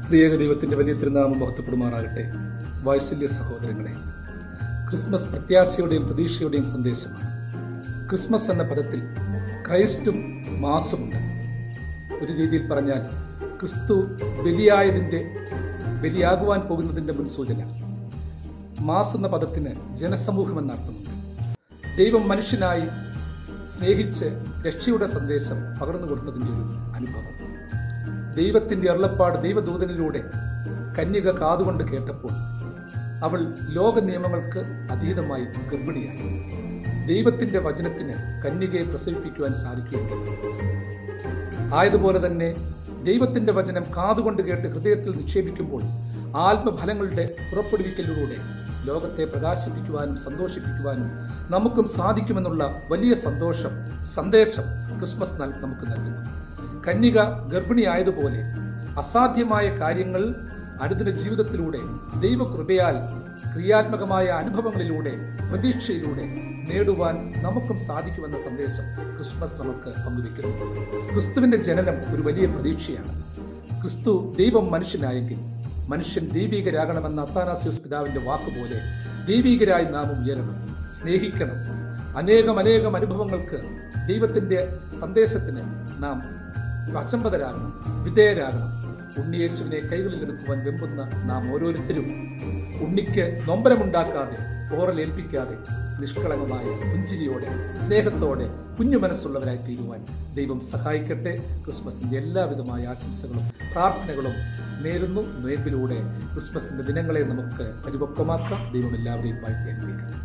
ത്രിയേക ദൈവത്തിൻ്റെ വലിയ തിരുനാമം മഹത്വപ്പെടുമാറാകട്ടെ. വാത്സല്യ സഹോദരങ്ങളെ, ക്രിസ്മസ് പ്രത്യാശയുടെയും പ്രതീക്ഷയുടെയും സന്ദേശമാണ്. ക്രിസ്മസ് എന്ന പദത്തിൽ ക്രൈസ്റ്റും മാസുമുണ്ട്. ഒരു രീതിയിൽ പറഞ്ഞാൽ ക്രിസ്തു ബലിയാകുവാൻ പോകുന്നതിൻ്റെ മുൻസൂചന. മാസ് എന്ന പദത്തിന് ജനസമൂഹം എന്നർത്ഥമുണ്ട്. ദൈവം മനുഷ്യനായി സ്നേഹിച്ച് രക്ഷയുടെ സന്ദേശം പകർന്നു കൊടുത്തതിൻ്റെ ഒരു അനുഭവം. ദൈവത്തിൻ്റെ അരുളപ്പാട് ദൈവദൂതനിലൂടെ കന്യക കാതുകൊണ്ട് കേട്ടപ്പോൾ അവൾ ലോക നിയമങ്ങൾക്ക് അതീതമായി ഗർഭിണിയായി. ദൈവത്തിൻ്റെ വചനത്തിന് കന്യകയെ പ്രസവിപ്പിക്കുവാൻ സാധിക്കുമെങ്കിൽ ആയതുപോലെ തന്നെ ദൈവത്തിൻ്റെ വചനം കാതുകൊണ്ട് കേട്ട് ഹൃദയത്തിൽ നിക്ഷേപിക്കുമ്പോൾ ആത്മഫലങ്ങളുടെ പുറപ്പെടുവിക്കലിലൂടെ ലോകത്തെ പ്രകാശിപ്പിക്കുവാനും സന്തോഷിപ്പിക്കുവാനും നമുക്കും സാധിക്കുമെന്നുള്ള വലിയ സന്ദേശം ക്രിസ്മസ് നമുക്ക് നൽകുന്നു. കന്യക ഗർഭിണിയായതുപോലെ അസാധ്യമായ കാര്യങ്ങൾ അനുദിന ജീവിതത്തിലൂടെ ദൈവകൃപയാൽ ക്രിയാത്മകമായ അനുഭവങ്ങളിലൂടെ പ്രതീക്ഷയിലൂടെ നേടുവാൻ നമുക്കും സാധിക്കുമെന്ന സന്ദേശം ക്രിസ്മസ് നമുക്ക് പങ്കുവയ്ക്കുന്നു. ക്രിസ്തുവിൻ്റെ ജനനം ഒരു വലിയ പ്രതീക്ഷയാണ്. ക്രിസ്തു ദൈവം മനുഷ്യനായെങ്കിൽ മനുഷ്യൻ ദൈവികരാകണമെന്ന അത്താനാസ്യോസ് പിതാവിൻ്റെ വാക്കുപോലെ ദൈവികരായി നാം ഉയരണം, സ്നേഹിക്കണം. അനേകം അനുഭവങ്ങൾക്ക് ദൈവത്തിൻ്റെ സന്ദേശത്തിന് നാം അസംബദ്ധരാകണം, വിധേയരാകണം. ഉണ്ണിയേശുവിനെ കൈകളിൽ എടുക്കുവാൻ വെമ്പുന്ന നാം ഓരോരുത്തരും ഉണ്ണിക്ക് നൊമ്പരമുണ്ടാക്കാതെ, പോറലേൽപ്പിക്കാതെ, നിഷ്കളങ്കമായ പുഞ്ചിരിയോടെ, സ്നേഹത്തോടെ, കുഞ്ഞു മനസ്സുള്ളവരായി തീരുവാൻ ദൈവം സഹായിക്കട്ടെ. ക്രിസ്മസിൻ്റെ എല്ലാവിധമായ ആശംസകളും പ്രാർത്ഥനകളും നേരുന്നു. നോയമ്പിലൂടെ ക്രിസ്മസിൻ്റെ ദിനങ്ങളെ നമുക്ക് പരിപക്വമാക്കാം. ദൈവം എല്ലാവരെയും വാഴ്ത്തി അനുഗ്രഹിക്കട്ടെ.